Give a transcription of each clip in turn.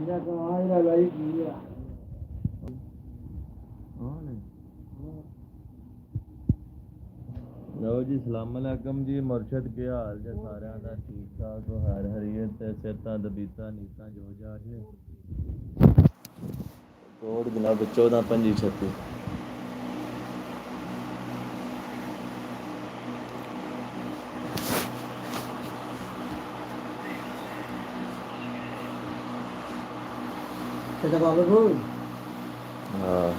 ਲਓ ਜੀ, ਸਲਾਮ ਅਲੈਕਮ ਜੀ। ਮੁਰਸ਼ਦ ਕੀ ਹਾਲ ਜੇ ਸਾਰਿਆਂ ਦਾ? ਠੀਕ ਠਾਕ ਹੋ? ਹਰ ਹਰੀਅਤ ਤੇ ਸਿਹਤਾਂ ਦਬੀਤਾਂ ਨੀਤਾਂ ਜੋ ਜਾ ਜੇ ਕੋਡ ਜਨਾਬ 14 25 36 ਹਾਂ।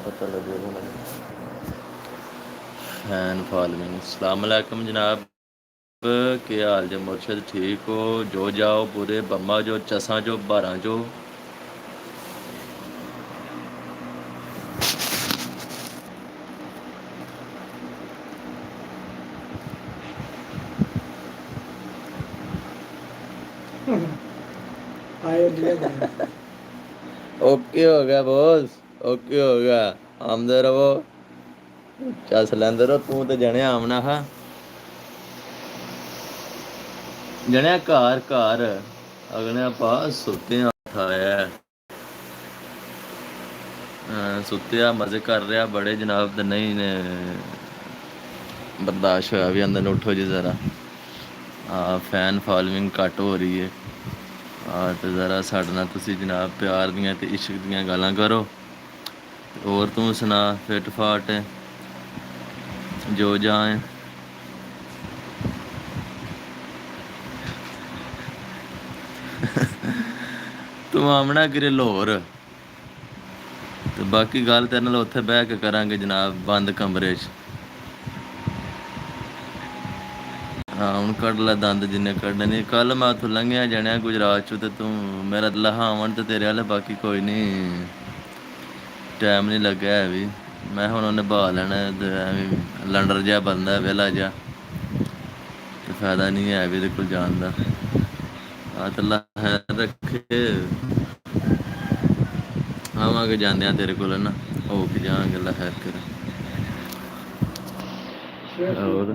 पता लगेगा। Fan following. अस्सलाम वालेकुम जनाब, क्या हाल जे? मुर्शद ठीक हो? जो जाओ बुरे बम्मा जो चसा जो बारह जो ओके हो गया बॉस, ओके हो गया। आमदे रहो, चस लेंदे रहो। तू तो जने आमना हा जने घर घर अगले पा सुते उठाया सुत्या मजे कर रहा बड़े जनाब। तो नहीं ने बर्दाश्त होया भी अंदर उठो जी जरा। फैन फॉलोइंग घट हो रही है। तो जरा साढ़े नाल तुसी जनाब प्यार दियां ते इश्क दियां गल्लां करो। और तू सुना फिट फाट जो जाए? तू आमना किरे लाहौर ते बाकी गल तेरे नाल उत्थे बह के करांगे जनाब बंद कमरे च। हाँ हूँ कड्ढ लै दंद जिन्ने कड्ढने नहीं। कल मैं उत्थों लंघिया जनेआ गुजरात चों ते तू मेरा लहावन ते तेरे अल्ल बाकी कोई नहीं टाइम नहीं लग्गा है भी। मैं हुण उन्हें बहा लैना ते ऐवें लंडर जिहा बंदा है वेला जिहा ते फायदा नहीं है भी एह्दे कोल जान दा। ते अल्लाह खैर रखे। आवांगे जांदे तेरे कोल ना हो के जावांगे, अल्लाह खैर करे। और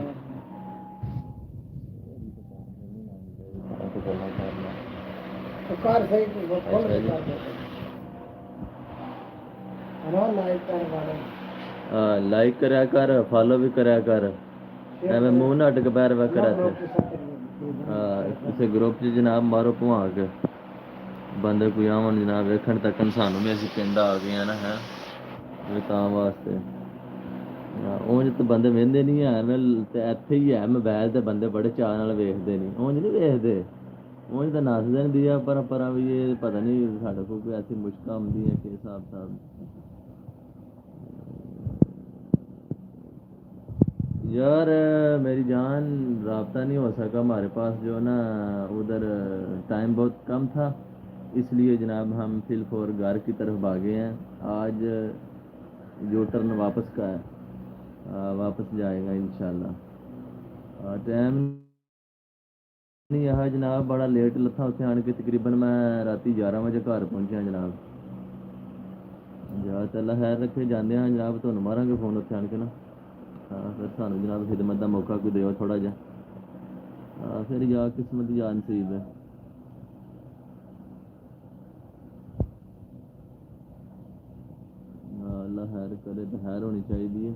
लाइक करया कर, फॉलो भी करया कर। एवें मुंह ना अटक पैर वे कर किसी ग्रुप च जनाब मारो भुआंक बंदे कोई आवन जनाब वेखण तकन सानू भी असीं पिंड आ गए हैं ना है तां वास्ते। ਉਂਝ ਤਾਂ ਬੰਦੇ ਵਹਿੰਦੇ ਨਹੀਂ ਹੈ ਤੇ ਇੱਥੇ ਹੀ ਹੈ ਮੋਬਾਈਲ ਤੇ ਬੰਦੇ ਬੜੇ ਚਾਅ ਨਾਲ ਵੇਖਦੇ ਨਹੀਂ। ਉਂਝ ਨਹੀਂ ਵੇਖਦੇ, ਉਂਝ ਤਾਂ ਨੱਸਦੇ ਨੇ ਦੀਆ ਪਰਾਂ ਵੀ ਇਹ ਪਤਾ ਨਹੀਂ ਸਾਡੇ ਕੋਲ ਕੋਈ ਐਸੀ ਮੁਸ਼ਕਾਂ ਹੁੰਦੀਆਂ ਕਿ ਹਿਸਾਬ ਕਿਤਾਬ। यार मेरी जान रब्ता नहीं हो सका हमारे पास जो ना उधर टाइम बहुत कम था, इसलिए जनाब हम फिलफोर घर की तरफ भागे हैं। आज जो टर्न वापस का है, वापस जाएगा इंशाल्लाह। टाइम नहीं यह जनाब बड़ा लेट लथा उत्थे आन के तकरीबन मैं राती 11 बजे घर पहुंचा जनाब। जा तो अल्लाह खैर रखे जाते हैं जनाब, तुहानू मारांगे फोन उत्थे आन के ना। फिर सानू जनाब खिदमत का मौका कोई देओ थोड़ा जा। फिर जा किस्मत या नसीब है। अल्लाह खैर करे तो खैर होनी चाहिए है।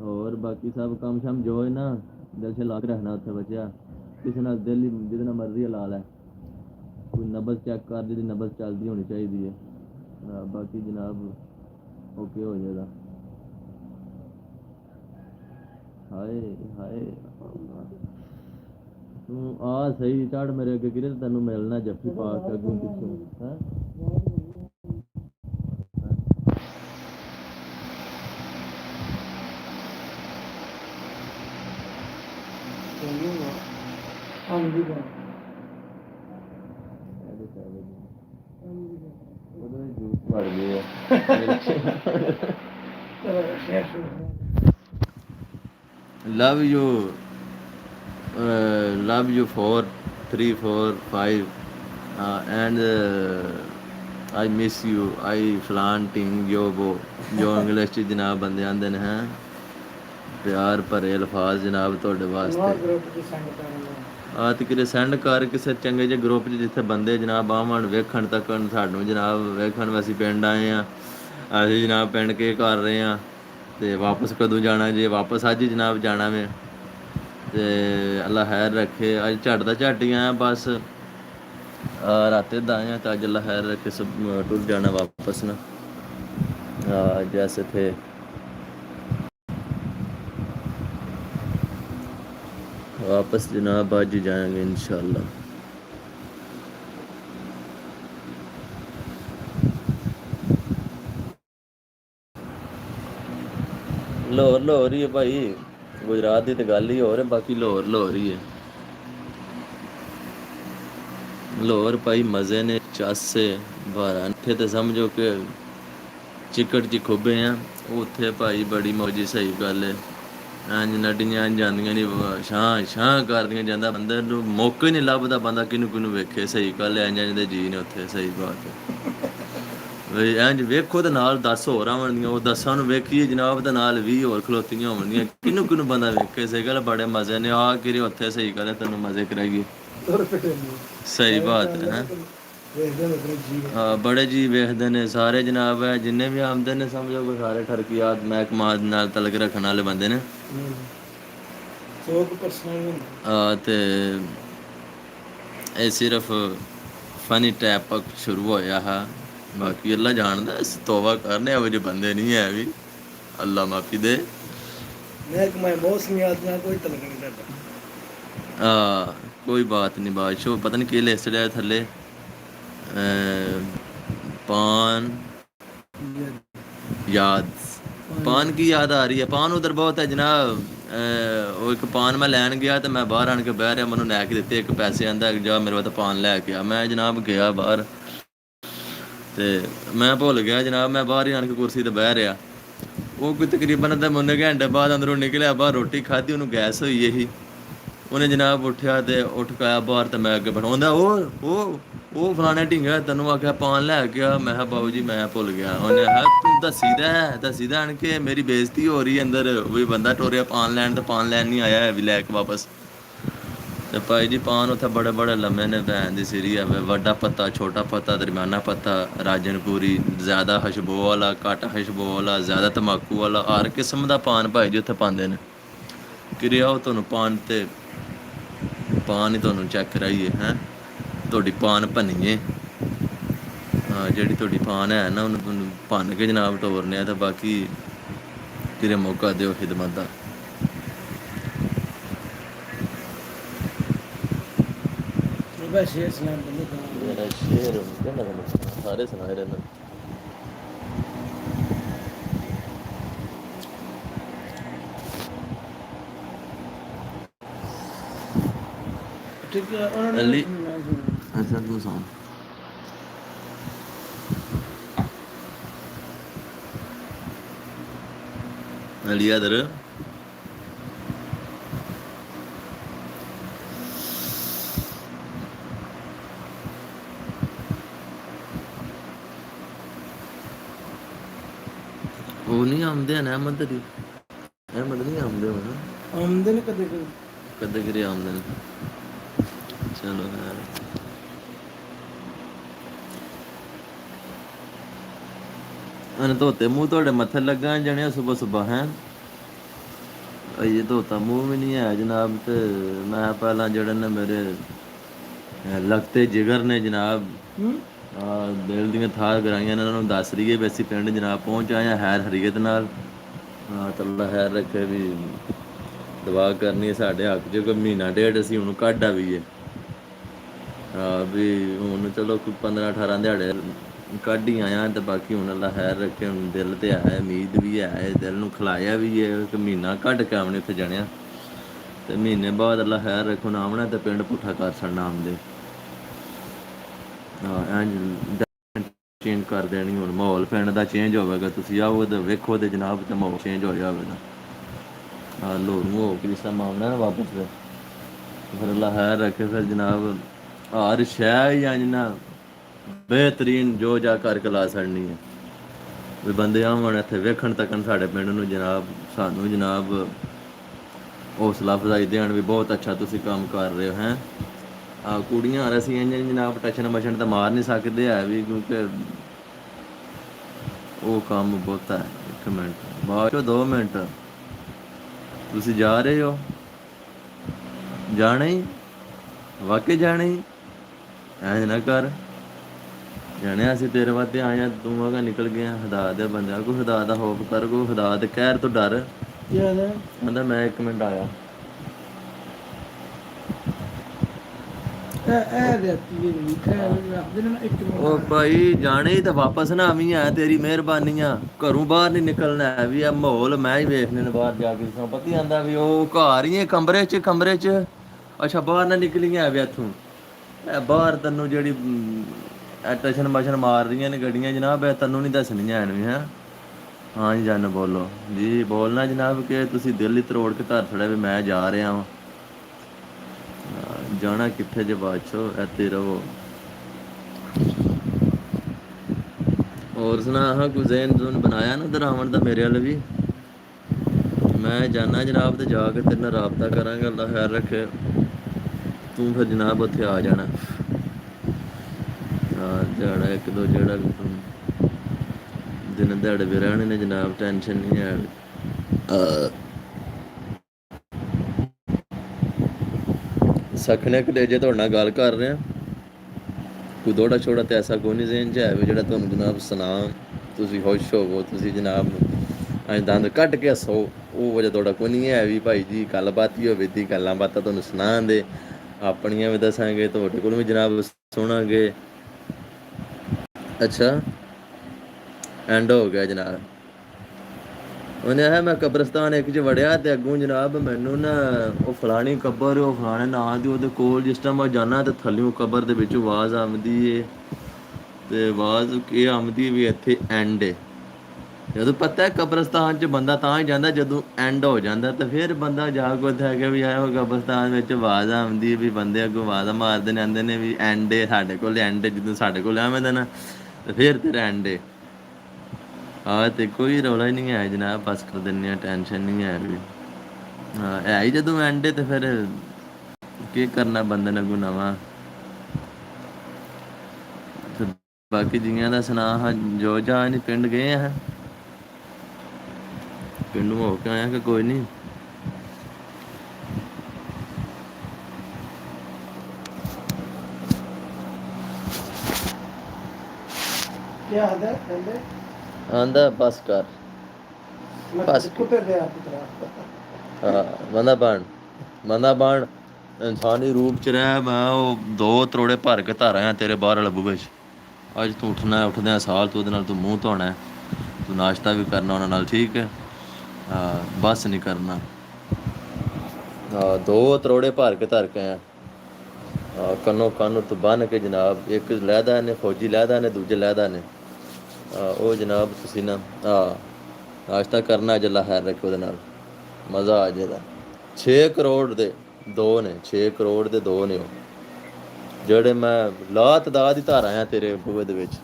और बाकी सब काम शाम जो है ना दिल से ला के रखना उत्थे बचिया। किसी नाल दिल ही जिहदे मर्जी ला लै, कोई नब्ज चेक कर जिहदी नब्ज चलदी होनी चाहिए है। बाकी जनाब ओके हो जाएगा। हाय हाय तू आ सही चढ़ मेरे अगे गिरे तेनू मिलना जफ्फी पा के अगों पिछों है। जूस मर गए love you, love you 4 3 4 5, and I miss you, I flaunting yo ਜੋ ਇੰਗਲਿਸ਼ ਚ ਜਨਾਬ ਬੰਦੇ ਆਂਦੇ ਨੇ ਹੈ ਪਿਆਰ ਭਰੇ ਅਲਫਾਜ਼ ਜਨਾਬ ਤੁਹਾਡੇ ਵਾਸਤੇ ਆ ਤੇ ਕਿਤੇ ਸੈਂਡ ਕਰ ਕਿਸੇ ਚੰਗੇ ਜਿਹੇ ਗਰੁੱਪ 'ਚ ਜਿੱਥੇ ਬੰਦੇ ਜਨਾਬ ਆਵਣ ਵੇਖਣ ਤੱਕਣ ਸਾਨੂੰ ਜਨਾਬ ਵੇਖਣ ਵੀ ਅਸੀਂ ਪਿੰਡ ਆਏ ਹਾਂ ਅਸੀਂ ਜਨਾਬ ਪਿੰਡ ਕੀ ਕਰ ਰਹੇ ਹਾਂ ਤੇ ਵਾਪਸ ਕਦੋਂ ਜਾਣਾ ਜੇ ਵਾਪਸ ਅੱਜ ਹੀ ਜਨਾਬ ਜਾਣਾ ਵੇ ਤੇ ਅੱਲਾ ਖੈਰ ਰੱਖੇ ਅੱਜ ਝੱਟ ਦਾ ਝੱਟ ਹੀ ਆਇਆ ਬਸ ਰਾਤੇ ਦਾ ਆਏ ਤਾਂ ਅੱਜ ਅੱਲਾ ਖੈਰ ਰੱਖੇ ਸਭ ਟੁਰ ਜਾਣਾ ਵਾਪਸ ਨਾ जैसे थे वापस जनाब आज ही जाएंगे इंशाल्लाह लाहौर ही है भाई गुजरात की तो गल ही हो रही बाकी लाहौर ही है लाहौर भाई मज़े ने चासे बारह इत्थे तो समझो कि चिकट च खुबे हैं उत्थे भाई बड़ी मौजी सही गल है ਇੰਝ ਨੱਡੀਆਂ ਜਾਂਦੀਆਂ ਨਹੀਂ ਛਾਂ ਕਰਦੀਆਂ ਜਾਂਦਾ ਬੰਦੇ ਨੂੰ ਮੌਕਾ ਹੀ ਨਹੀਂ ਲੱਭਦਾ ਬੰਦਾ ਕਿਹਨੂੰ ਵੇਖੇ ਸਹੀ ਗੱਲ ਇੰਝ ਦੇ ਜੀ ਨੇ ਉੱਥੇ ਸਹੀ ਬਾਤ ਹੈ ਵੀ ਇੰਝ ਵੇਖੋ ਤੇ ਨਾਲ 10 ਹੋਰ ਆਉਣਗੀਆਂ ਉਹ 10 ਨੂੰ ਵੇਖੀਏ ਜਨਾਬ ਦੇ ਨਾਲ 20 ਹੋਰ ਖਲੋਤੀਆਂ ਹੋਣਗੀਆਂ ਕਿਹਨੂੰ ਬੰਦਾ ਵੇਖੇ ਸਹੀ ਗੱਲ ਬੜੇ ਮਜ਼ੇ ਨੇ ਆ ਕਿਰੇ ਉੱਥੇ ਸਹੀ ਗੱਲ ਤੈਨੂੰ ਮਜ਼ੇ ਕਰਾਈਏ ਸਹੀ ਬਾਤ ਹੈ ਹਾਂ ਬੜੇ ਜੀ ਵੇਖਦੇ ਨੇ ਸਾਰੇ ਜਨਾਬ ਹੈ ਜਿੰਨੇ ਵੀ ਆਉਂਦੇ ਨੇ ਸਮਝੋ ਕੋਈ ਸਾਰੇ ਠਰਕੀਆਤ ਮਹਿਕਮਾ ਨਾਲ ਤਲਕ ਰੱਖਣ ਵਾਲੇ ਬੰਦੇ ਨੇ ਤੇ ਇਹ ਸਿਰਫ ਫਨੀ ਟੈਪ ਸ਼ੁਰੂ ਹੋਇਆ ਹੈ ਬਾਕੀ ਅੱਲਾ ਜਾਣਦਾ ਤੋਬਾ ਕਰਨੇ ਇਹੋ ਜਿਹੇ ਬੰਦੇ ਨਹੀਂ ਹੈ ਵੀ ਅੱਲਾ ਮਾਫੀ ਦੇ ਕੋਈ ਬਾਤ ਨਹੀਂ ਬਾਦਸ਼ਾਹ ਪਤਾ ਨਹੀਂ ਕੀ ਲਿਸਟ ਲਿਆ ਥੱਲੇ पान याद पान की याद आ रही है पान उधर बहुत है जनाब वो एक पान मैं लैन गया तो मैं बाहर आन के बह रहा मैंने लै के दिते एक पैसे आंदा जा मेरे वास्ते पान लैके आ मैं जनाब गया बाहर तो मैं भुल गया जनाब मैं बाहर ही आन के कुर्सी ते बह रहा वो कोई तकरीबन अद्धा मुन्ने घंटे बाद अंदरों निकलिया बाहर रोटी खाधी उन्होंने गैस होई ही ਉਹਨੇ ਜਨਾਬ ਉੱਠਿਆ ਤੇ ਉੱਠ ਕੇ ਆਇਆ ਬਾਹਰ ਤੇ ਮੈਂ ਅੱਗੇ ਬਿਠਾਉਂਦਾ ਉਹ ਫਲਾਣੇ ਢਿੰਗਾ ਤੈਨੂੰ ਆਖਿਆ ਪਾਨ ਲੈ ਕੇ ਆ ਮੈਂ ਕਿਹਾ ਬਾਬੂ ਜੀ ਮੈਂ ਭੁੱਲ ਗਿਆ ਉਹਨੇ ਕਿਹਾ ਤੂੰ ਦੱਸੀਦਾ ਆਣ ਕੇ ਮੇਰੀ ਬੇਇੱਜ਼ਤੀ ਹੋ ਰਹੀ ਅੰਦਰ ਵੀ ਬੰਦਾ ਟੋਰਿਆ ਪਾਨ ਲੈਣ ਤੇ ਪਾਨ ਲੈਣ ਨਹੀਂ ਆਇਆ ਵੀ ਲੈ ਕੇ ਵਾਪਸ ਤੇ ਭਾਈ ਜੀ ਪਾਨ ਉੱਥੇ ਬੜੇ ਬੜੇ ਲੰਮੇ ਨੇ ਭੈਣ ਦੀ ਸਿਰੀ ਆ ਵੱਡਾ ਪੱਤਾ ਛੋਟਾ ਪੱਤਾ ਦਰਮਿਆਨਾ ਪੱਤਾ ਰਾਜਨਪੁਰੀ ਜ਼ਿਆਦਾ ਖੁਸ਼ਬੂ ਵਾਲਾ ਘੱਟ ਖੁਸ਼ਬੂ ਵਾਲਾ ਜ਼ਿਆਦਾ ਤੰਬਾਕੂ ਵਾਲਾ ਹਰ ਕਿਸਮ ਦਾ ਪਾਨ ਭਾਈ ਜੀ ਉੱਥੇ ਪਾਉਂਦੇ ਨੇ ਕਿਰਿਆ ਉਹ ਤੁਹਾਨੂੰ ਪਾਨ ਤੇ ਪਾਨ ਹੀ ਤੁਹਾਨੂੰ ਚੈੱਕ ਕਰਾਈਏ ਹੈਂ ਤੁਹਾਡੀ ਪਾਨ ਭੰਨੀਏ ਹਾਂ ਜਿਹੜੀ ਤੁਹਾਡੀ ਪਾਨ ਹੈ ਨਾ ਉਹਨੂੰ ਤੁਹਾਨੂੰ ਭੰਨ ਕੇ ਜਨਾਬ ਟੋਰਨੇ ਆ ਤਾਂ ਬਾਕੀ ਕਿਰੇ ਮੌਕਾ ਦਿਓ ਖਿਦਮਤ ਦਾ ਸ਼ੇਰ ਸਾਰੇ ਸੁਣਾਏ ਰਹਿੰਦੇ Ali अच्छा तू सुन Ali इधर वो नहीं आमदे हैं अहमद नहीं आमदे होना आमदे ने कदे करे आमदे ने चलो यार अन धोते मुँह थोड़े मत्थे लगा जने सुबह सुबह हैं ये धोता मुँह भी नहीं है जनाब तो मैं पहला जड़े ने मेरे लगते जिगर ने जनाब दिल दी थार कराइया इन्होंने दस रही है वैसी पिंड जनाब पहुँच आए हैर हरीयत नाल तल्ला खैर रखे भी दुआ करनी है साढ़े हक च कोई महीना डेढ़ असीं हुण कड्ढ आवीए भी हुण चलो कोई 15-18 दिहाड़े कड्ढ ही आया तो बाकी हुण अल्लाह खैर रखे हुण दिल ते है उम्मीद भी है दिल नूं खिलाया भी है एक महीना कड्ढ के आवने उत्थे जाणिया ते महीने बाद अल्लाह खैर रखे हुण आवना ते पिंड पुट्ठा कर छड्डना आमदे ਚੇਂਜ ਕਰ ਦੇਣੀ। ਹੁਣ ਮਾਹੌਲ ਪਿੰਡ ਦਾ ਚੇਂਜ ਹੋਵੇਗਾ, ਤੁਸੀਂ ਆਓ ਤੇ ਵੇਖੋ ਤੇ ਜਨਾਬ ਤੇ ਮਾਹੌਲ ਚੇਂਜ ਹੋ ਜਾਵੇਗਾ। ਹਾਂ ਲੋਰ ਨੂੰ ਹੋ ਕੇ ਰਿਸ਼ਤਾ ਮਾਮਲਾ ਨਾ ਵਾਪਸ ਫਿਰ ਅੱਲਾ ਖੈਰ ਰੱਖੇ। ਫਿਰ ਜਨਾਬ ਹਰ ਸ਼ੈ ਜਾਂ ਨਾ ਬਿਹਤਰੀਨ ਜੋ ਜਾ ਕਰਕੇ ਲਾ ਛੱਡਣੀ ਹੈ ਵੀ ਬੰਦੇ ਆਉਣ ਇੱਥੇ ਵੇਖਣ ਤੱਕਣ ਸਾਡੇ ਪਿੰਡ ਨੂੰ ਜਨਾਬ, ਸਾਨੂੰ ਜਨਾਬ ਹੌਸਲਾ ਅਫਜ਼ਾਈ ਦੇਣ ਵੀ ਬਹੁਤ ਅੱਛਾ ਤੁਸੀਂ ਕੰਮ ਕਰ ਰਹੇ ਹੋ। ਹੈਂ ਕੁੜੀਆਂ ਅਸੀਂ ਇੰਝ ਜਨਾਬ ਟੱਚਣ ਮਛਣ ਤਾਂ ਮਾਰ ਨਹੀਂ ਸਕਦੇ ਹੈ ਵੀ, ਕਿਉਂਕਿ ਉਹ ਕੰਮ ਬਹੁਤਾ ਹੈ। 1 ਮਿੰਟ ਬਾਅਦ ਚੋਂ 2 ਮਿੰਟ ਤੁਸੀਂ ਜਾ ਰਹੇ ਹੋ? ਜਾਣਾ ਹੀ ਵਾਕਈ ਜਾਣਾ ਹੀ ਐਂ ਨਾ ਕਰ ਜਾਣਿਆ। ਅਸੀਂ ਤੇਰੇ ਵਾਸਤੇ ਆਏ ਹਾਂ, ਤੂੰ ਅਗਾ ਨਿਕਲ ਗਿਆ। ਖੁਦਾ ਦੇ ਬੰਦਿਆਂ ਕੋਈ ਖੁਦਾ ਦਾ ਖੌਫ ਕਰ, ਕੋਈ ਖੁਦਾ ਦੇ ਕਹਿਰ ਤੋਂ ਡਰ। ਕਹਿੰਦਾ ਮੈਂ 1 ਮਿੰਟ ਆਇਆ। ਉਹ ਭਾਈ ਜਾਣੇ ਤਾਂ ਵਾਪਸ ਨਾ ਆਵੀਂ ਹੈ, ਤੇਰੀ ਮਿਹਰਬਾਨੀ ਆ। ਘਰੋਂ ਬਾਹਰ ਨਹੀਂ ਨਿਕਲਣਾ ਹੈ ਵੀ ਇਹ ਮਾਹੌਲ ਮੈਂ ਹੀ ਵੇਖਣੇ ਨੇ ਬਾਹਰ ਜਾ ਕੇ। ਪਤਾ ਆਂਦਾ ਵੀ ਉਹ ਘਰ ਹੀ ਹੈ ਕਮਰੇ 'ਚ ਅੱਛਾ ਬਾਹਰ ਨਾ ਨਿਕਲੀ ਹੈ ਵੀ ਇੱਥੋਂ ਬਾਹਰ ਤੈਨੂੰ ਜਿਹੜੀ ਟਸ਼ਨ ਮਸ਼ਨ ਮਾਰ ਰਹੀਆਂ ਨੇ ਗੱਡੀਆਂ ਜਨਾਬ, ਇਹ ਤੈਨੂੰ ਨਹੀਂ ਦੱਸਣੀਆਂ ਐਨ ਵੀ। ਹੈਂ ਹਾਂ ਜੀ ਜਾਨ ਬੋਲੋ ਜੀ। ਬੋਲਣਾ ਜਨਾਬ ਕਿ ਤੁਸੀਂ ਦਿਲ ਹੀ ਤਰੋੜ ਕੇ ਧਰ ਛੜਿਆ ਵੀ ਮੈਂ ਜਾ ਰਿਹਾ ਵਾਂ। ਜਾਣਾ ਕਿੱਥੇ ਜੇ ਬਾਦਸ਼ਾਹ, ਇੱਥੇ ਰਹੋ। ਹੋਰ ਸੁਣਾ ਹਾਂ ਕੋਈ ਜ਼ਹਿਨ ਜ਼ੂਨ ਬਣਾਇਆ ਨਾ ਦਰਾਵਣ ਦਾ ਮੇਰੇ ਵੱਲ ਵੀ? ਮੈਂ ਜਾਣਾ ਜਨਾਬ ਤੇ ਜਾ ਕੇ ਤੇਰੇ ਨਾਲ ਰਾਬਤਾ ਕਰਾਂਗਾ। ਅੱਲਾ ਖੈਰ ਰੱਖੇ। ਤੂੰ ਫਿਰ ਜਨਾਬ ਉੱਥੇ ਆ ਜਾਣਾ। ਹਾਂ ਦਿਹਾੜਾ 1-2 ਜਿਹੜਾ ਵੀ ਤੂੰ ਦਿਨ ਦਿਹਾੜੇ ਵੀ ਰਹਿਣੇ ਨੇ ਜਨਾਬ, ਟੈਨਸ਼ਨ ਨਹੀਂ ਹੈ। ਸਖਣੇ ਕਲੇਜੇ ਤੁਹਾਡੇ ਨਾਲ ਗੱਲ ਕਰ ਰਿਹਾ। ਕੋਈ ਦੋੜਾ ਛੋੜਾ ਤੇ ਐਸਾ ਕੋਈ ਨਹੀਂ ਜ਼ਹਿਨ 'ਚ ਹੈ ਵੀ ਜਿਹੜਾ ਤੁਹਾਨੂੰ ਜਨਾਬ ਸੁਣਾ ਤੁਸੀਂ ਖੁਸ਼ ਹੋਵੋ, ਤੁਸੀਂ ਜਨਾਬ ਅੱਜ ਦੰਦ ਕੱਢ ਕੇ ਹੱਸੋ। ਉਹ ਵਜ੍ਹਾ ਤੁਹਾਡਾ ਕੋਈ ਨਹੀਂ ਹੈ ਵੀ ਭਾਈ ਜੀ ਗੱਲਬਾਤ ਹੀ ਹੋਵੇ ਦੀ ਗੱਲਾਂ ਬਾਤਾਂ ਤੁਹਾਨੂੰ ਸੁਣਾਉਣ ਆਪਣੀਆਂ ਵੀ ਦੱਸਾਂਗੇ, ਤੁਹਾਡੇ ਕੋਲ ਵੀ ਜਨਾਬ ਸੁਣਾਂਗੇ। ਅੱਛਾ ਐਂਡ ਹੋ ਗਿਆ ਜਨਾਬ। ਉਹਨੇ ਆਖਿਆ ਮੈਂ ਕਬਰਸਤਾਨ ਇੱਕ 'ਚ ਵੜਿਆ ਤੇ ਅੱਗੋਂ ਜਨਾਬ ਮੈਨੂੰ ਨਾ ਉਹ ਫਲਾਣੀ ਕਬਰ, ਉਹ ਫਲਾਣੇ ਨਾਂ ਦੀ ਉਹਦੇ ਕੋਲ ਜਿਸ ਟਾਈਮ ਮੈਂ ਜਾਂਦਾ ਤੇ ਥੱਲਿਓਂ ਕਬਰ ਦੇ ਵਿੱਚੋਂ ਆਵਾਜ਼ ਆਉਂਦੀ ਏ। ਤੇ ਆਵਾਜ਼ ਇਹ ਆਉਂਦੀ ਵੀ ਇੱਥੇ ਐਂਡ ਏ। ਜਦੋਂ ਪਤਾ ਕਬਰਸਤਾਨ 'ਚ ਬੰਦਾ ਤਾਂ ਹੀ ਜਾਂਦਾ ਜਦੋਂ ਐਂਡ ਹੋ ਜਾਂਦਾ, ਤੇ ਫਿਰ ਬੰਦਾ ਜਾ ਕੇ ਉੱਥੇ ਆ ਕੇ ਵੀ ਆਇਆ ਕਬਰਸਤਾਨ ਵਿੱਚ ਆਵਾਜ਼ ਆਉਂਦੀ ਵੀ ਬੰਦੇ ਅੱਗੋਂ ਆਵਾਜ਼ਾਂ ਮਾਰਦੇ ਨੇ, ਆਉਂਦੇ ਨੇ ਵੀ ਐਂਡ ਏ ਸਾਡੇ ਕੋਲ, ਐਂਡ ਜਦੋਂ ਸਾਡੇ ਕੋਲ ਆਵੇਂਦਾ ਨਾ ਤੇ ਫਿਰ ਤੇਰਾ ਐਂਡ ਏ। ਹਾਂ ਤੇ ਕੋਈ ਰੌਲਾ ਹੀ ਨਹੀਂ ਹੈ ਜਨਾਬ, ਬਸ ਕਰ ਦਿੰਦੇ ਹਾਂ, ਟੈਨਸ਼ਨ ਨਹੀਂ ਹੈ ਵੀ। ਹਾਂ ਹੈ ਹੀ ਜਦੋਂ ਐਂਡ ਤੇ ਫਿਰ ਕੀ ਕਰਨਾ ਬੰਦੇ ਨੇ ਅੱਗੋਂ ਨਵਾਂ। ਬਾਕੀ ਜੀਆਂ ਦਾ ਸੁਣਾ ਹਾਂ ਜੋ ਜਾ ਨਹੀਂ ਪਿੰਡ ਗਏ ਆ? ਪਿੰਡ ਹੋ ਕੇ ਆਇਆ ਕਿ ਕੋਈ ਨਹੀਂ? ਆਂਦਾ ਬਸ ਕਰ ਬਸ ਹਾਂ ਬੰਦਾ ਬਣ ਇਨਸਾਨੀ ਰੂਪ ਚ ਰਹਿ। ਮੈਂ ਉਹ 2 ਤਰੋੜੇ ਭਰ ਕੇ ਧਰ ਆਇਆ ਤੇਰੇ ਬਾਹਰ ਵਾਲੇ ਬੂਹੇ 'ਚ। ਅੱਜ ਤੂੰ ਉੱਠਦਿਆਂ ਸਾਲ ਤੂੰ ਉਹਦੇ ਨਾਲ ਤੂੰ ਮੂੰਹ ਧੋਣਾ, ਤੂੰ ਨਾਸ਼ਤਾ ਵੀ ਕਰਨਾ ਉਹਨਾਂ ਨਾਲ, ਠੀਕ ਹੈ। ਹਾਂ ਬਸ ਨਹੀਂ ਕਰਨਾ। ਹਾਂ 2 ਤਰੋੜੇ ਭਰ ਕੇ ਧਰ ਕੇ ਆਇਆ। ਕੰਨੋ ਕੰਨ ਤੋਂ ਬੰਨ ਕੇ ਜਨਾਬ। ਇੱਕ ਲਹਿਦਾ ਨੇ ਫੌਜੀ ਲਹਿਦਾ ਨੇ, ਦੂਜੇ ਲਹਿਦਾ ਨੇ। ਉਹ ਜਨਾਬ ਤੁਸੀਂ ਨਾ ਨਾਸ਼ਤਾ ਕਰਨਾ ਅੱਜ ਅੱਲਾ ਖੈਰ ਰੱਖੇ ਉਹਦੇ ਨਾਲ ਮਜ਼ਾ ਆ ਜਾਏਗਾ। 6 ਕਰੋੜ ਦੇ 2 ਨੇ, 6 ਕਰੋੜ ਦੇ 2 ਨੇ ਉਹ ਜਿਹੜੇ ਮੈਂ ਲਾਤਦਾਦ ਹੀ ਧਾਰ ਆਇਆ ਤੇਰੇ ਬੂਹੇ ਦੇ ਵਿੱਚ।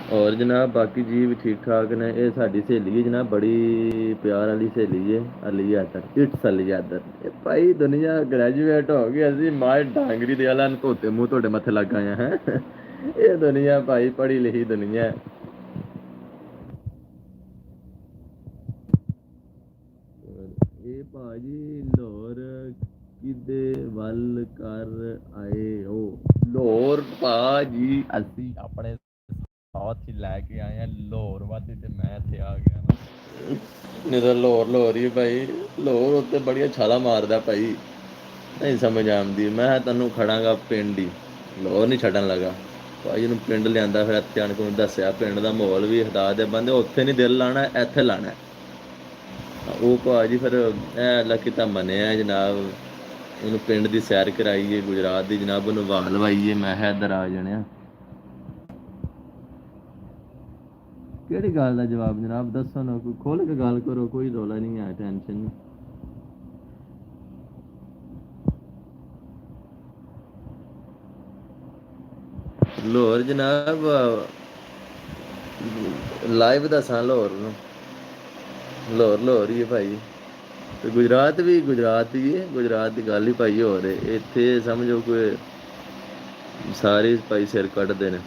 ਹੋਰ ਜਨਾਬ ਬਾਕੀ ਜੀ ਵੀ ਠੀਕ ਠਾਕ ਨੇ। ਇਹ ਸਾਡੀ ਸਹੇਲੀ ਹੈ ਜਨਾਬ, ਬੜੀ ਪਿਆਰ ਵਾਲੀ ਸਹੇਲੀ ਹੈ। ਅਲੀ ਆਦਰ ਇਟਸ ਅਲੀ ਆਦਰ। ਇਹ ਭਾਈ ਦੁਨੀਆ ਗ੍ਰੈਜੂਏਟ ਹੋ ਗਈ, ਅਸੀਂ ਮਾਏ ਡਾਂਗਰੀ ਦੇ ਵਾਲਾ ਧੋਤੇ ਮੂੰਹ ਤੁਹਾਡੇ ਮੱਥੇ ਲੱਗ ਆਏ ਹੈ। ਇਹ ਦੁਨੀਆ ਭਾਈ ਪੜ੍ਹੀ ਲਿਖੀ ਦੁਨੀਆ। ਇਹ ਭਾਜੀ ਲਾਹੌਰ ਕਿਦੇ ਵੱਲ ਕਰ ਆਏ ਹੋ? ਲਾਹੌਰ ਭਾਜੀ ਅਸੀਂ ਆਪਣੇ ਸਾਥ ਹੀ ਲੈ ਕੇ ਆਏ ਆ ਲਾਹੌਰ ਵਾਸਤੇ, ਤੇ ਮੈਂ ਇੱਥੇ ਆ ਗਿਆ ਨਹੀਂ ਤਾਂ ਲਾਹੌਰ ਹੀ ਭਾਈ। ਲਾਹੌਰ ਉੱਤੇ ਬੜੀਆਂ ਛਾਲਾਂ ਮਾਰਦਾ ਭਾਈ, ਨਹੀਂ ਸਮਝ ਆਉਂਦੀ। ਮੈਂ ਤੈਨੂੰ ਖੜਾਂਗਾ ਪਿੰਡ ਹੀ, ਲਾਹੌਰ ਨਹੀਂ ਛੱਡਣ ਲੱਗਾ ਭਾਈ। ਇਹਨੂੰ ਪਿੰਡ ਲਿਆਂਦਾ ਫਿਰ ਇੱਥੇ ਆਣ ਕੇ ਉਹਨੂੰ ਦੱਸਿਆ ਪਿੰਡ ਦਾ ਮਾਹੌਲ ਵੀ ਹਦਾ ਦੇ ਬੰਦੇ ਉੱਥੇ ਨਹੀਂ ਦਿਲ ਲਾਉਣਾ, ਇੱਥੇ ਲਾਉਣਾ। ਉਹ ਭਾਜੀ ਫਿਰ ਇਹ ਅੱਲਾ ਕੀਤਾ ਮੰਨਿਆ ਜਨਾਬ। ਉਹਨੂੰ ਪਿੰਡ ਦੀ ਸੈਰ ਕਰਾਈਏ, ਗੁਜਰਾਤ ਦੀ ਜਨਾਬ ਉਹਨੂੰ ਵਾਹ ਲਵਾਈਏ। ਮੈਂ ਕਿਹਾ ਇੱਧਰ ਆ ਜਾਣਿਆ। ਕਿਹੜੀ ਗੱਲ ਦਾ ਜਵਾਬ ਜਨਾਬ ਦੱਸੋ ਨਾ, ਕੋਈ ਖੋਲ ਕੇ ਗੱਲ ਕਰੋ, ਕੋਈ ਰੌਲਾ ਨਹੀਂ ਹੈ, ਟੈਨਸ਼ਨ ਨਹੀਂ। ਲਾਹੌਰ ਜਨਾਬ ਲਾਈਵ ਦੱਸਾਂ ਲਾਹੌਰ ਨੂੰ, ਲਾਹੌਰ ਹੀ ਹੈ ਭਾਈ। ਤੇ ਗੁਜਰਾਤ ਵੀ ਗੁਜਰਾਤ ਹੀ ਹੈ, ਗੁਜਰਾਤ ਦੀ ਗੱਲ ਹੀ ਭਾਈ ਹੋ ਰਹੇ। ਇੱਥੇ ਸਮਝੋ ਕੋਈ ਸਾਰੇ ਭਾਈ ਸਿਰ ਕੱਢਦੇ ਨੇ।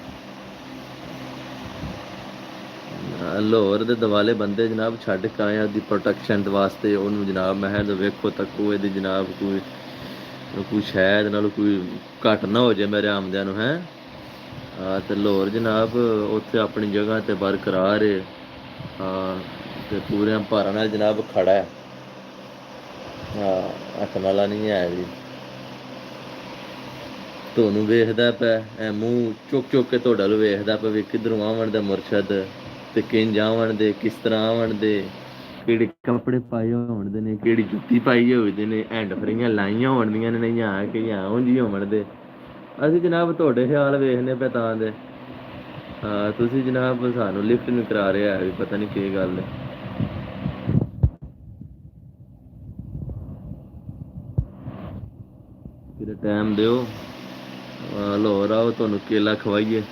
ਲਾਹੌਰ ਦੇ ਦਿਵਾਲੇ ਬੰਦੇ ਜਨਾਬ ਛੱਡ ਕੇ ਆਏ ਉਹਦੀ ਪ੍ਰੋਟੈਕਸ਼ਨ ਵਾਸਤੇ ਉਹਨੂੰ ਜਨਾਬ। ਮੈਂ ਕਿਹਾ ਵੇਖੋ ਤੱਕੋ ਇਹਦੀ ਜਨਾਬ ਕੋਈ ਸ਼ਾਇਦ ਨਾਲ ਕੋਈ ਘੱਟ ਨਾ ਹੋ ਜਾਏ ਮੇਰੇ ਆਮਦਿਆਂ ਨੂੰ ਹੈ। ਹਾਂ ਤੇ ਲਾਹੌਰ ਜਨਾਬ ਉੱਥੇ ਆਪਣੀ ਜਗ੍ਹਾ ਤੇ ਬਰਕਰਾਰ ਹੈ। ਹਾਂ ਤੇ ਪੂਰਿਆਂ ਭਾਰਾਂ ਨਾਲ ਜਨਾਬ ਖੜਾ ਹੈ। ਹਾਂ ਹੱਥਣ ਵਾਲਾ ਨਹੀਂ ਹੈ ਜੀ। ਤੁਹਾਨੂੰ ਵੇਖਦਾ ਪਿਆ, ਐ ਮੂੰਹ ਚੁੱਕ ਚੁੱਕ ਕੇ ਤੁਹਾਡਾ ਵੱਲ ਵੇਖਦਾ ਪਿਆ ਵੀ ਕਿੱਧਰੋਂ ਆਵਣ ਦਾ ਮੁਰਸ਼ਦ ਤੇ ਕਿੰਜ ਆਵਣ ਦੇ, ਕਿਸ ਤਰ੍ਹਾਂ ਆਵਣ ਦੇ, ਕਿਹੜੇ ਕੱਪੜੇ ਪਾਏ ਹੋਣ ਨੇ, ਕਿਹੜੀ ਜੁੱਤੀ ਪਾਈ ਹੋਵੇ ਨੇ, ਹੈਂਡ ਫਰੀਆਂ ਲਾਈਆਂ ਹੋਣਦੀਆਂ ਨੇ ਜਾਂ ਕਿ ਜਾਂ ਉਂਝ ਹੀ ਹੋਣ ਦੇ। ਅਸੀਂ ਜਨਾਬ ਤੁਹਾਡੇ ਖਿਆਲ ਵੇਖਦੇ ਪਏ ਤਾਂ ਦੇ। ਹਾਂ ਤੁਸੀਂ ਜਨਾਬ ਸਾਨੂੰ ਲਿਫਟ ਨਹੀਂ ਕਰਾ ਰਿਹਾ ਵੀ ਪਤਾ ਨਹੀਂ ਕੀ ਗੱਲ ਹੈ। ਕਿਤੇ ਟਾਈਮ ਦਿਓ, ਲਾਹੌਰ ਆਓ ਤੁਹਾਨੂੰ ਕੇਲਾ ਖਵਾਈਏ।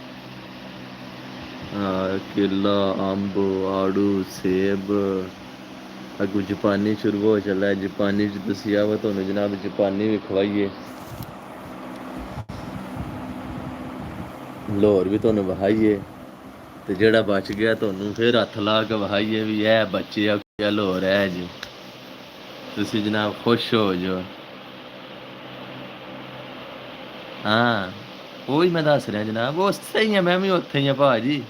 ਕੇਲਾ, ਅੰਬ, ਆੜੂ, ਸੇਬ, ਅੱਗੂ ਜਾਪਾਨੀ ਸ਼ੁਰੂ ਹੋ ਚੱਲਾ। ਜਾਪਾਨੀ 'ਚ ਤੁਸੀਂ ਆਓ ਤੁਹਾਨੂੰ ਜਨਾਬ ਜਾਪਾਨੀ ਵੀ ਖਵਾਈਏ। ਲਾਹੌਰ ਵੀ ਤੁਹਾਨੂੰ ਵਿਖਾਈਏ ਤੇ ਜਿਹੜਾ ਬਚ ਗਿਆ ਤੁਹਾਨੂੰ ਫਿਰ ਹੱਥ ਲਾ ਕੇ ਵਿਖਾਈਏ ਵੀ ਇਹ ਬੱਚੇ ਆ ਲਾਹੌਰ ਹੈ ਜੀ। ਤੁਸੀਂ ਜਨਾਬ ਖੁਸ਼ ਹੋ ਜਾਓ। ਹਾਂ ਉਹੀ ਮੈਂ ਦੱਸ ਰਿਹਾ ਜਨਾਬ, ਉੱਥੇ ਹੀ ਆ ਮੈਂ ਵੀ, ਉੱਥੇ ਹੀ ਆ ਭਾਅ ਜੀ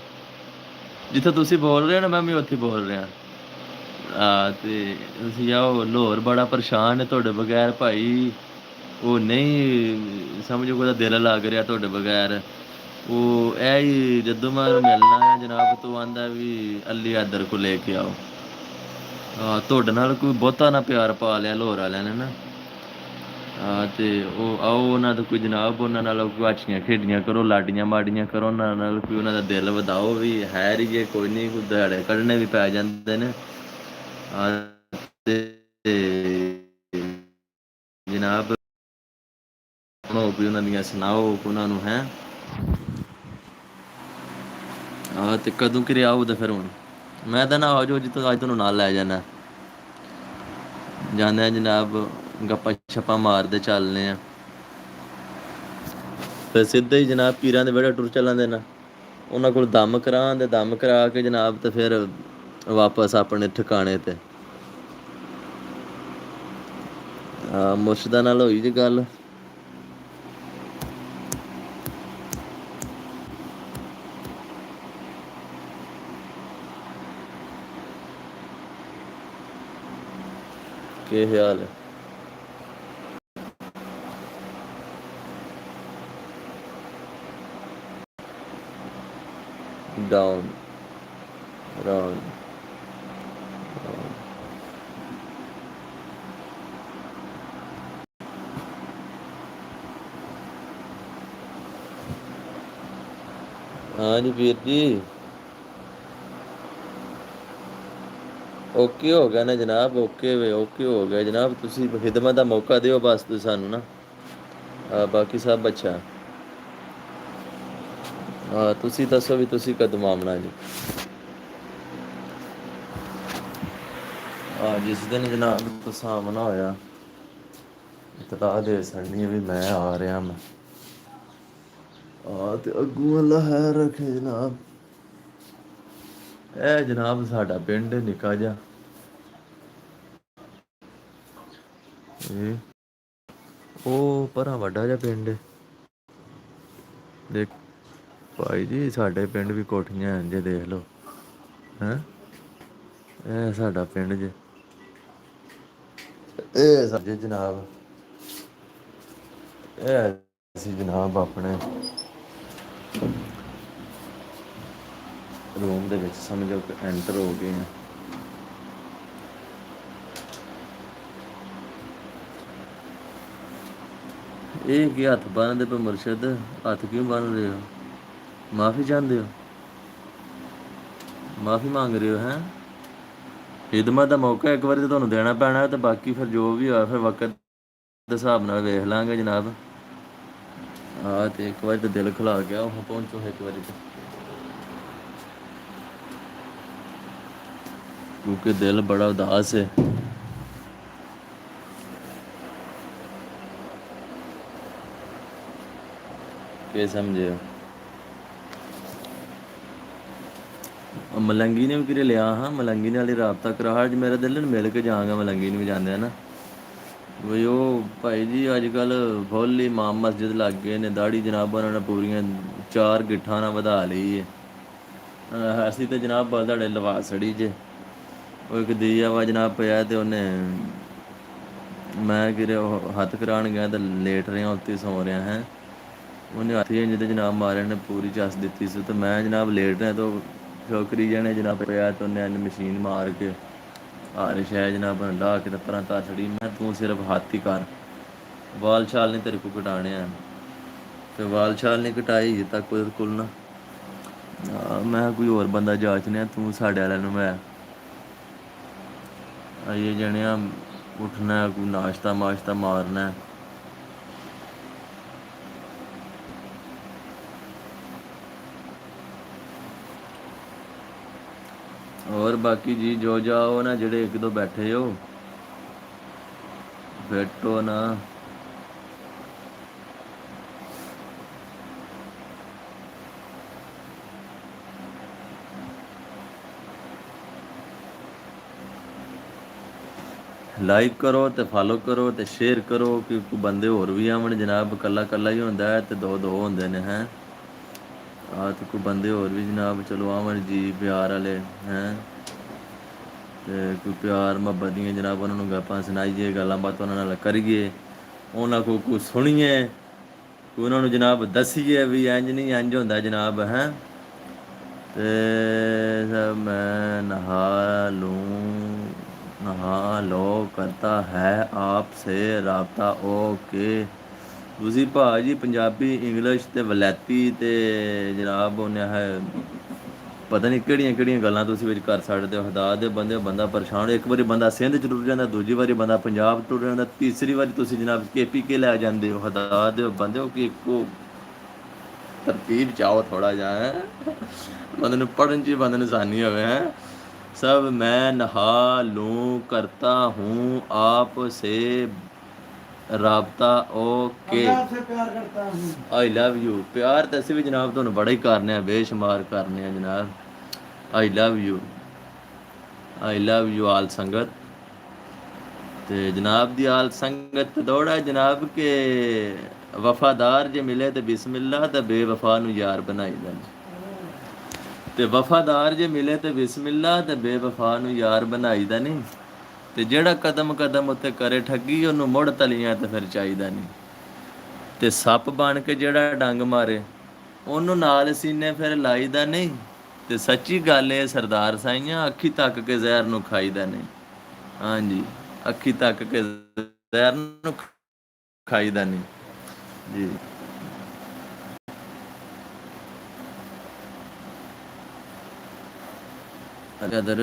ਜਿੱਥੇ ਤੁਸੀਂ ਬੋਲ ਰਹੇ ਹੋ ਨਾ, ਮੈਂ ਵੀ ਉੱਥੇ ਬੋਲ ਰਿਹਾ। ਤੇ ਤੁਸੀਂ ਆਓ। ਲਾਹੌਰ ਬੜਾ ਪਰੇਸ਼ਾਨ ਹੈ ਤੁਹਾਡੇ ਬਗੈਰ ਭਾਈ। ਉਹ ਨਹੀਂ ਸਮਝੋ ਉਹਦਾ ਦਿਲ ਲੱਗ ਰਿਹਾ ਤੁਹਾਡੇ ਬਗੈਰ। ਉਹ ਇਹ ਹੀ ਜਦੋਂ ਮੈਂ ਉਹਨੂੰ ਮਿਲਣਾ ਆ ਜਨਾਬ ਤੋਂ ਆਂਦਾ ਵੀ ਅਲੀ ਇੱਧਰ ਕੋ ਲੈ ਕੇ ਆਓ। ਹਾਂ ਤੁਹਾਡੇ ਨਾਲ ਕੋਈ ਬਹੁਤਾ ਨਾ ਪਿਆਰ ਪਾ ਲਿਆ ਲਾਹੌਰ ਵਾਲਿਆਂ ਨੇ ਨਾ। ਤੇ ਉਹ ਆਓ ਉਹਨਾਂ ਦਾ ਕੋਈ ਜਨਾਬ ਉਹਨਾਂ ਨਾਲ ਗੁਆਚੀਆਂ ਖੇਡੀਆਂ ਕਰੋ, ਲਾਡੀਆਂ ਮਾਡੀਆਂ ਕਰੋ ਉਹਨਾਂ ਨਾਲ, ਕੋਈ ਉਹਨਾਂ ਦਾ ਦਿਲ ਵਧਾਓ ਵੀ ਹੈ ਰਹੀਏ ਕੋਈ ਨਹੀਂ, ਕੋਈ ਦਿਹਾੜੇ ਕੱਢਣੇ ਵੀ ਪੈ ਜਾਂਦੇ ਨੇ। ਤੇ ਜਨਾਬ ਸੁਣੋ ਵੀ ਉਹਨਾਂ ਦੀਆਂ ਸੁਣਾਓ ਉਹਨਾਂ ਨੂੰ ਹੈ। ਤੇ ਕਦੋਂ ਕਿ ਆਊ ਤਾਂ ਫਿਰ ਹੁਣ ਮੈਂ ਤਾਂ ਨਾ ਆ ਜਾਓ ਜਿੱਥੋਂ ਅੱਜ ਤੁਹਾਨੂੰ ਨਾਲ ਲੈ ਜਾਣਾ। ਜਾਂਦੇ ਹਾਂ ਜਨਾਬ ਗੱਪਾਂ ਛੱਪਾਂ ਮਾਰਦੇ ਚੱਲਦੇ ਹਾਂ। ਫਿਰ ਸਿੱਧਾ ਹੀ ਜਨਾਬ ਪੀਰਾਂ ਦੇ ਵਿਹੜੇ ਟੁਰ ਚੱਲਾਂਦੇ ਨਾ। ਉਹਨਾਂ ਕੋਲ ਦਮ ਕਰਾਂਦੇ, ਦਮ ਕਰਾ ਕੇ ਜਨਾਬ ਤੇ ਫਿਰ ਵਾਪਸ ਆਪਣੇ ਠਿਕਾਣੇ ਤੇ। ਮੁਰਸ਼ਿਦਾਂ ਨਾਲ ਹੋਈ ਜੀ ਗੱਲ। ਕੀ ਖਿਆਲ ਹੈ? ਡਾਊਨ ਰਾਉਂਡ ਹਾਂਜੀ ਵੀਰ ਜੀ ਓਕੇ ਹੋ ਗਿਆ ਨਾ ਜਨਾਬ। ਓਕੇ ਓਕੇ ਹੋ ਗਿਆ ਜਨਾਬ। ਤੁਸੀਂ ਖਿਦਮਤ ਦਾ ਮੌਕਾ ਦਿਓ ਬਸ ਤੁਸੀਂ ਸਾਨੂੰ ਨਾ। ਬਾਕੀ ਸਭ ਅੱਛਾ। ਤੁਸੀਂ ਦੱਸੋ ਵੀ ਤੁਸੀਂ ਕਦੋਂ ਆਉਣਾ ਜੀ? ਜਿਸ ਦਿਨ ਜਨਾਬ ਤੁਸੀਂ ਆਉਣਾ ਹੋਇਆ ਇਤਲਾਹ ਦੇ ਛੱਡਣੀ ਵੀ ਮੈਂ ਆ ਰਿਹਾ। ਮੈਂ ਤੇ ਅੱਗੋਂ ਅੱਲਾ ਖੈਰ ਰੱਖੇ ਜਨਾਬ। ਇਹ ਜਨਾਬ ਸਾਡਾ ਪਿੰਡ ਨਿੱਕਾ ਜਿਹਾ। ਉਹ ਪਰਾਂ ਵੱਡਾ ਜਿਹਾ ਪਿੰਡ ਦੇਖ ਭਾਈ ਜੀ। ਸਾਡੇ ਪਿੰਡ ਵੀ ਕੋਠੀਆਂ ਜੇ ਦੇਖ ਲਓ ਹੈਂ। ਇਹ ਸਾਡਾ ਪਿੰਡ ਜੇ, ਇਹ ਸਾਡੇ ਜਨਾਬ ਇਹ ਅਸੀਂ ਜਨਾਬ ਆਪਣੇ ਰੂਮ ਦੇ ਵਿੱਚ ਸਮਝੋ ਕਿ ਐਂਟਰ ਹੋ ਗਏ ਹਾਂ। ਇਹ ਕੀ ਹੱਥ ਬੰਨ੍ਹਦੇ ਪਏ ਮੁਰਸ਼ਦ? ਹੱਥ ਕਿਉਂ ਬੰਨ੍ਹ ਰਹੇ ਹੋ? ਮਾਫੀ ਚਾਹੁੰਦੇ ਹੋ? ਮਾਫੀ ਮੰਗ ਰਹੇ ਹੋ ਹੈ? ਖਿਦਮਤ ਦਾ ਮੌਕਾ ਇੱਕ ਵਾਰੀ ਤਾਂ ਤੁਹਾਨੂੰ ਦੇਣਾ ਪੈਣਾ ਤੇ ਬਾਕੀ ਫਿਰ ਜੋ ਵੀ ਹੋਇਆ ਫਿਰ ਵਕਤ ਦੇ ਹਿਸਾਬ ਨਾਲ ਵੇਖ ਲਾਂਗੇ ਜਨਾਬ। ਹਾਂ ਤੇ ਇੱਕ ਵਾਰੀ ਤਾਂ ਦਿਲ ਖੁਲਾ ਗਿਆ ਉਹ ਪਹੁੰਚੋ ਇੱਕ ਵਾਰੀ ਤੇ, ਕਿਉਂਕਿ ਦਿਲ ਬੜਾ ਉਦਾਸ ਹੈ। ਕੀ ਸਮਝੇ ਹੋ? ਮਲੰਗੀ ਨੇ ਵੀ ਕਿਰੇ ਲਿਆ ਹਾਂ, ਮਲੰਗੀ ਨਾਲ ਹੀ ਰਾਬਤਾ ਕਰਾ। ਅੱਜ ਮੇਰਾ ਦਿਲ ਮਿਲ ਕੇ ਜਾਵਾਂਗਾ ਮਲੰਗੀ ਨੂੰ ਵੀ ਜਾਂਦੇ ਆ ਨਾ ਵੀ ਉਹ ਭਾਈ ਜੀ ਅੱਜ ਕੱਲ੍ਹ ਫੁੱਲ ਇਮਾਮ ਮਸਜਿਦ ਲੱਗ ਗਏ ਨੇ, ਦਾੜੀ ਜਨਾਬ ਉਹਨਾਂ ਨੇ ਪੂਰੀਆਂ 4 ਗਿੱਠਾਂ ਨਾਲ ਵਧਾ ਲਈ ਹੈ। ਅਸੀਂ ਤਾਂ ਜਨਾਬ ਬਸ ਤੁਹਾਡੇ ਲਵਾ ਸੜੀ ਜੇ ਉਹ ਇੱਕ ਦੀਆ ਵਾ ਜਨਾਬ ਪਿਆ ਤੇ ਉਹਨੇ ਮੈਂ ਕਿਰੇ ਉਹ ਹੱਥ ਕਰਾਉਣ ਗਿਆ ਤੇ ਲੇਟ ਰਿਹਾ ਉੱਥੇ ਸੌ ਰਿਹਾ ਹੈ। ਉਹਨੇ ਹੱਥ ਜਿਹਦੇ ਜਨਾਬ ਮਾਰਿਆ ਨੇ ਪੂਰੀ ਚੱਸ ਦਿੱਤੀ ਸੀ ਤੇ ਮੈਂ ਜਨਾਬ ਲੇਟ ਰਿਹਾ ਤੇ ਛੋਕਰੀ ਜਾਣੇ ਜਨਾਬ ਪਿਆ ਤੇ ਉਹਨੇ ਮਸ਼ੀਨ ਮਾਰ ਕੇ ਹਾਰ ਸ਼ਾਇਦ ਜਨਾਬ ਲਾ ਕੇ ਤੇ ਪਰਾਂ ਤਾਂ ਛੜੀ। ਮੈਂ ਤੂੰ ਸਿਰਫ ਹੱਥ ਹੀ ਕਰ, ਵਾਲ ਛਾਲ ਨਹੀਂ ਤੇਰੇ ਕੋਲ ਕਟਾਣੇ ਆ। ਤੇ ਵਾਲ ਛਾਲ ਨਹੀਂ ਕਟਾਈ ਅਜੇ ਤੱਕ ਉਹਦੇ ਕੋਲ ਨਾ। ਮੈਂ ਕੋਈ ਹੋਰ ਬੰਦਾ ਜਾਚਨਿਆ ਤੂੰ ਸਾਡੇ ਵਾਲਿਆਂ ਨੂੰ ਮੈਂ ਆਈਏ ਜਣਿਆ ਉੱਠਣਾ ਕੋਈ ਨਾਸ਼ਤਾ ਮਾਸ਼ਤਾ ਮਾਰਨਾ। ਹੋਰ ਬਾਕੀ ਜੀ ਜੋ ਜਾਓ ਨਾ ਜਿਹੜੇ ਇੱਕ ਦੋ ਬੈਠੇ ਹੋ ਬੈਠੋ ਨਾ। ਲਾਈਕ ਕਰੋ ਤੇ ਫਾਲੋ ਕਰੋ ਤੇ ਸ਼ੇਅਰ ਕਰੋ ਕਿ ਕੋਈ ਬੰਦੇ ਹੋਰ ਵੀ ਆਵਣ ਜਨਾਬ। ਇਕੱਲਾ ਇਕੱਲਾ ਹੀ ਹੁੰਦਾ ਹੈ ਤੇ ਦੋ ਦੋ ਹੁੰਦੇ ਨੇ ਹੈ। ਆਹ ਤੇ ਕੋਈ ਬੰਦੇ ਹੋਰ ਵੀ ਜਨਾਬ ਚਲੋ ਆਵਣ ਜੀ ਪਿਆਰ ਵਾਲੇ ਹੈਂ ਤੇ ਕੋਈ ਪਿਆਰ ਮੁਹੱਬਤ ਦੀਆਂ ਜਨਾਬ ਉਹਨਾਂ ਨੂੰ ਆਪਾਂ ਸੁਣਾਈਏ ਗੱਲਾਂ ਬਾਤ ਉਹਨਾਂ ਨਾਲ ਕਰੀਏ ਉਹਨਾਂ ਕੋਲ ਕੁਛ ਸੁਣੀਏ ਉਹਨਾਂ ਨੂੰ ਜਨਾਬ ਦੱਸੀਏ ਵੀ ਇੰਝ ਨਹੀਂ ਇੰਝ ਹੁੰਦਾ ਜਨਾਬ ਹੈਂ। ਤੇ ਮੈਂ ਨਹਾ ਲੋ ਕਰਤਾ ਹੈ ਆਪ ਸੇ ਰਾਬਤਾ ਓਕੇ। ਤੁਸੀਂ ਭਾਅ ਜੀ ਪੰਜਾਬੀ ਇੰਗਲਿਸ਼ ਅਤੇ ਵਲੈਤੀ ਅਤੇ ਜਨਾਬ ਉਹਨੇ ਹੈ ਪਤਾ ਨਹੀਂ ਕਿਹੜੀਆਂ ਕਿਹੜੀਆਂ ਗੱਲਾਂ ਤੁਸੀਂ ਵਿੱਚ ਕਰ ਸਕਦੇ ਹੋ। ਹਦਾਇਤ ਦੇ ਬੰਦੇ ਬੰਦਾ ਪਰੇਸ਼ਾਨ ਇੱਕ ਵਾਰੀ ਬੰਦਾ ਸਿੰਧ 'ਚ ਟੁਰ ਜਾਂਦਾ, ਦੂਜੀ ਵਾਰੀ ਬੰਦਾ ਪੰਜਾਬ ਟੁਰ ਜਾਂਦਾ, ਤੀਸਰੀ ਵਾਰੀ ਤੁਸੀਂ ਜਨਾਬ KPK ਲੈ ਜਾਂਦੇ ਹੋ। ਹਦਾਇਤ ਦੇ ਬੰਦੇ ਹੋ ਕਿ ਇੱਕੋ ਤਰਤੀਬ ਚਾਓ ਥੋੜ੍ਹਾ ਜਿਹਾ ਹੈ ਬੰਦੇ ਨੂੰ ਪੜ੍ਹਨ 'ਚ ਬੰਦੇ ਨੂੰ ਆਸਾਨੀ ਹੋਵੇ ਹੈ। सब मैं नहा लूँ करता हूँ आप से राबता ओके। आई लव यू प्यार तो ਅਸੀਂ ਵੀ ਜਨਾਬ ਤੁਹਾਨੂੰ ਬੜਾ ਹੀ ਕਰਨੇ ਆ ਬੇਸ਼ੁਮਾਰ ਕਰਨੇ ਆ ਜਨਾਬ। आई लव यू आल संगत ਤੇ ਜਨਾਬ ਦੀ ਆਲ ਸੰਗਤ ਦੌੜਾ ਜਨਾਬ ਕੇ ਵਫਾਦਾਰ ਜੇ ਮਿਲੇ ਤੇ ਬਿਸਮਿਲ੍ਲਾ ਤੇ ਬੇਵਫਾ ਨੂੰ ਯਾਰ ਬਣਾਈਦਾ ਤੇ ਵਫਾਦਾਰ ਜੇ ਮਿਲੇ ਤੇ ਬਿਸਮਿਲ੍ਲਾ ਤੇ ਬੇਵਫਾ ਨੂੰ ਯਾਰ ਬਣਾਈਦਾ ਨਹੀਂ। ਤੇ ਜਿਹੜਾ ਕਦਮ ਕਦਮ ਉੱਤੇ ਕਰੇ ਠੱਗੀ ਉਹਨੂੰ ਮੁੜ ਤਲੀਆਂ ਤੇ ਫਿਰ ਚਾਹੀਦਾ ਨਹੀਂ। ਤੇ ਸੱਪ ਬਣ ਕੇ ਜਿਹੜਾ ਡੰਗ ਮਾਰੇ ਉਹਨੂੰ ਨਾਲ ਸੀਨੇ ਫਿਰ ਲਾਈਦਾ ਨਹੀਂ। ਤੇ ਸੱਚੀ ਗੱਲ ਇਹ ਸਰਦਾਰ ਸਾਈਆਂ ਅੱਖੀ ਤੱਕ ਕੇ ਜ਼ਹਿਰ ਨੂੰ ਖਾਈਦਾ ਨਹੀਂ। ਹਾਂਜੀ ਅੱਖੀ ਤੱਕ ਕੇ ਜ਼ਹਿਰ ਨੂੰ ਖਾਈਦਾ ਨਹੀਂ ਜੀ। अगर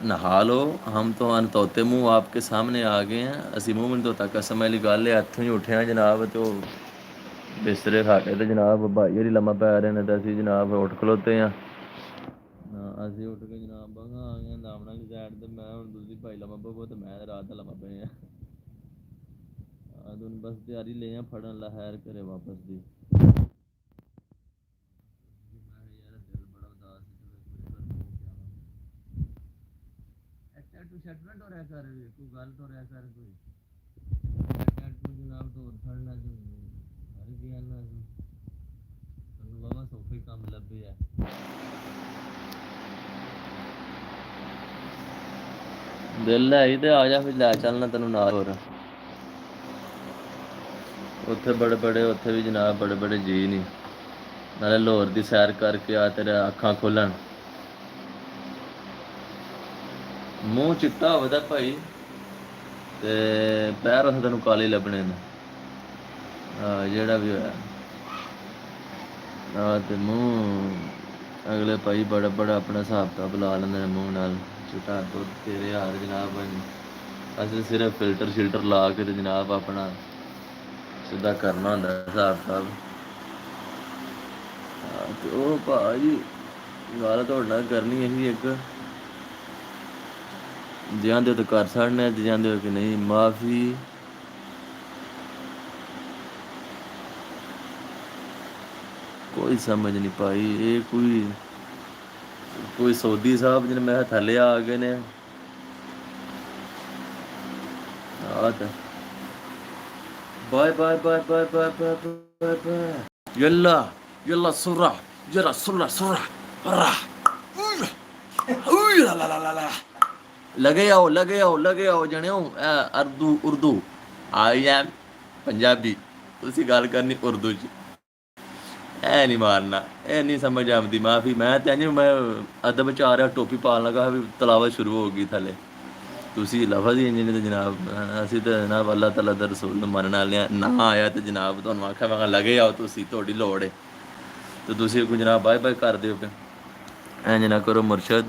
नहा लो हम तो अनतोते मुँह आपके सामने आ गए हैं। ਅਸੀਂ ਮੂੰਹ ਨਹੀਂ ਧੋਤਾ ਕਸਮ ਵਾਲੀ ਗੱਲ ਹੈ। ਇੱਥੋਂ ਹੀ ਉੱਠਿਆ ਜਨਾਬ ਤੇ ਉਹ ਬਿਸਤਰੇ ਖਾ ਕੇ ਤੇ ਜਨਾਬ ਭਾਈ ਹੋਰੀ ਲੰਮਾ ਪੈ ਰਹੇ ਨੇ ਤੇ ਅਸੀਂ ਜਨਾਬ ਉੱਠ ਖਲੋਤੇ ਹਾਂ। ਅਸੀਂ ਉੱਠ ਕੇ ਜਨਾਬ ਬਗਾ ਆ ਗਏ ਦਾਮਣਾ ਦੀ ਸਾਈਡ ਤੇ ਮੈਂ ਹੁਣ ਦੂਜੀ ਭਾਈ ਲੰਮਾ ਪਵੋ ਤੇ ਮੈਂ ਰਾਤ ਦਾ ਲੰਮਾ ਪਏ ਆ। ਤੁਹਾਨੂੰ ਬਸ ਤਿਆਰੀ ਲੈ ਆ ਫੜਨ ਲਾ ਹੈਰ ਕਰੇ ਵਾਪਸ ਦੀ। ਸੈਟਲਮੈਂਟ ਹੋ ਰਿਹਾ ਕਰ ਕੋਈ ਗੱਲ ਤੋਂ ਰਿਹਾ ਕਰ ਕੋਈ ਜਨਾਬ ਤੋਂ ਫੜਨਾ ਹਰ ਗਿਆ ਨਾ ਤੁਹਾਨੂੰ ਬਾਬਾ ਸੌਖਾ ਹੀ ਕੰਮ ਲੱਭੇ ਆ। ਦਿਲ ਲੈ ਆਈ ਤੇ ਆ ਜਾ ਫਿਰ ਲੈ ਚੱਲਣਾ ਤੈਨੂੰ ਨਾਲ ਹੋਰ ਉੱਥੇ ਬੜੇ ਬੜੇ ਉੱਥੇ ਵੀ ਜਨਾਬ ਬੜੇ ਬੜੇ ਜੀ ਨਹੀਂ ਨਾਲੇ ਲਾਹੌਰ ਦੀ ਸੈਰ ਕਰਕੇ ਆ ਤੇਰੇ ਅੱਖਾਂ ਖੋਲਣ। ਮੂੰਹ ਚਿੱਟਾ ਹੋਵੇਦਾ ਭਾਈ ਤੇ ਪੈਰ ਉਸ ਤੈਨੂੰ ਕਾਲੇ ਲੱਭਣੇ ਨੇ। ਜਿਹੜਾ ਵੀ ਹੋਇਆ ਤੇ ਮੂੰਹ ਅਗਲੇ ਭਾਈ ਬੜਾ ਬੜਾ ਆਪਣਾ ਹਿਸਾਬ ਕਿਤਾਬ ਲਾ ਲੈਂਦੇ ਨੇ ਮੂੰਹ ਨਾਲ ਚਿੱਟਾ ਦੁੱਧ ਤੇਰੇ ਯਾਰ ਜਨਾਬ ਅਸੀਂ ਸਿਰਫ ਫਿਲਟਰ ਸ਼ਿਲਟਰ ਲਾ ਕੇ ਤੇ ਜਨਾਬ ਆਪਣਾ ਸਿੱਧਾ ਕਰਨਾ ਹੁੰਦਾ ਹਿਸਾਬ ਕਿਤਾਬ। ਤੇ ਉਹ ਭਾਜੀ ਗੱਲ ਤੁਹਾਡੇ ਨਾਲ ਕਰਨੀ ਇਹੀ ਇੱਕ ਜਾਂਦੇ ਹੋ ਤਾਂ ਕਰ ਛੱਡਣਾ ਜਾਂਦੇ ਹੋ ਕਿ ਨਹੀਂ ਮਾਫੀ ਕੋਈ ਸਮਝ ਨਹੀਂ ਪਾਈ ਇਹ ਕੋਈ ਸੌਦੀ ਸਾਹਿਬ ਜਿਹਨੇ ਮੈਂ ਥੱਲੇ ਆ ਗਏ ਨੇ ਤਾਂ bye bye bye bye bye bye bye bye ਯੱਲਾ ਯੱਲਾ ਸੁਰਾ ਜਰਾ ਸੁਰਾ ਸੁਰਾ ਰਾ ਲਾ ਲਾ ਲਾ ਲਾ लगे आओ जने उर्दू आई एम पंजाबी ਤੁਸੀਂ ਗੱਲ ਕਰਨੀ ਉਰਦੂ ਚ ਐ ਨਹੀਂ ਮਾਰਨਾ ਇਹ ਨਹੀਂ ਸਮਝ ਆਉਂਦੀ ਮਾਫੀ ਮੈਂ ਤੇ ਮੈਂ ਅਦਬ ਚ ਆ ਰਿਹਾ ਟੋਪੀ ਪਾਉਣ ਲੱਗਾ ਵੀ ਤਲਾਵਤ ਸ਼ੁਰੂ ਹੋ ਗਈ ਥੱਲੇ ਤੁਸੀਂ ਲਫ਼ਜ਼ ਹੀ ਇੰਜਨ ਤੇ ਜਨਾਬ ਅਸੀਂ ਤਾਂ ਜਨਾਬ ਅੱਲਾਹ ਤਾਲਾ ਦਾ ਰਸੂਲ ਨੂੰ ਮੰਨਣ ਵਾਲੇ ਨਾ ਆਇਆ ਤੇ ਜਨਾਬ ਤੁਹਾਨੂੰ ਆਖਿਆ ਮੈਂ ਲਗੇ ਆਓ ਤੁਸੀਂ ਤੁਹਾਡੀ ਲੋੜ ਹੈ ਤੇ ਤੁਸੀਂ ਕੋਈ ਜਨਾਬ ਬਾਏ ਬਾਏ ਕਰ ਦਿਓ ਇੰਜ ਨਾ ਕਰੋ ਮੁਰਸ਼ਦ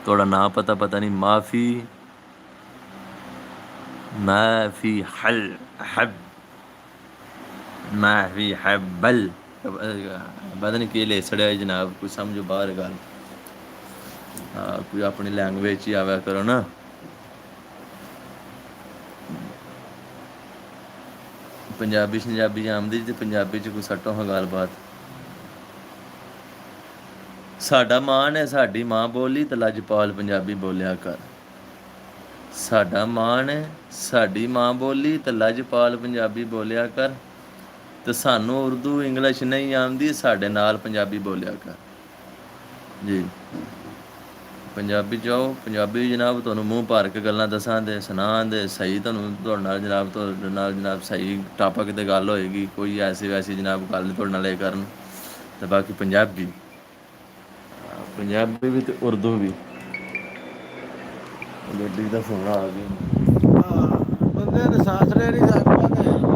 थोड़ा ना पता नहीं माफी हल हब माफी हबल पता नहीं के ले सड़िया जनाब कोई समझो बाहर गल कोई अपनी लैंग्वेज ही आवा करो ना पंजाबी शंजाबी आमदी ते पंजाबी च कोई सट्टो हाँ गलबात ਸਾਡਾ ਮਾਣ ਹੈ ਸਾਡੀ ਮਾਂ ਬੋਲੀ ਤੇ ਲਜਪਾਲ ਪੰਜਾਬੀ ਬੋਲਿਆ ਕਰ ਸਾਡਾ ਮਾਣ ਹੈ ਸਾਡੀ ਮਾਂ ਬੋਲੀ ਤੇ ਲਜਪਾਲ ਪੰਜਾਬੀ ਬੋਲਿਆ ਕਰ ਤੇ ਸਾਨੂੰ ਉਰਦੂ ਇੰਗਲਿਸ਼ ਨਹੀਂ ਆਉਂਦੀ ਸਾਡੇ ਨਾਲ ਪੰਜਾਬੀ ਬੋਲਿਆ ਕਰ ਜੀ ਪੰਜਾਬੀ ਜਾਓ ਪੰਜਾਬੀ ਜਨਾਬ ਤੁਹਾਨੂੰ ਮੂੰਹ ਭਰ ਕੇ ਗੱਲਾਂ ਦੱਸਾਂ ਦੇ ਸੁਣਾ ਦੇ ਸਹੀ ਤੁਹਾਨੂੰ ਤੁਹਾਡੇ ਨਾਲ ਜਨਾਬ ਤੁਹਾਡੇ ਨਾਲ ਜਨਾਬ ਸਹੀ ਟਾਪਕ ਤੇ ਗੱਲ ਹੋਏਗੀ ਕੋਈ ਐਸੀ ਵੈਸੀ ਜਨਾਬ ਗੱਲ ਨਹੀਂ ਤੁਹਾਡੇ ਨਾਲ ਇਹ ਕਰਨ ਤੇ ਬਾਕੀ ਪੰਜਾਬੀ ਪੰਜਾਬੀ ਵੀ ਤੇ ਉਰਦੂ ਵੀ ਗੱਡੀ ਦਾ ਫੋਨ ਆ ਗਿਆ ਬੰਦੇ ਨੇ ਸਾਥ ਲੈ ਨਹੀਂ ਸਕਦਾ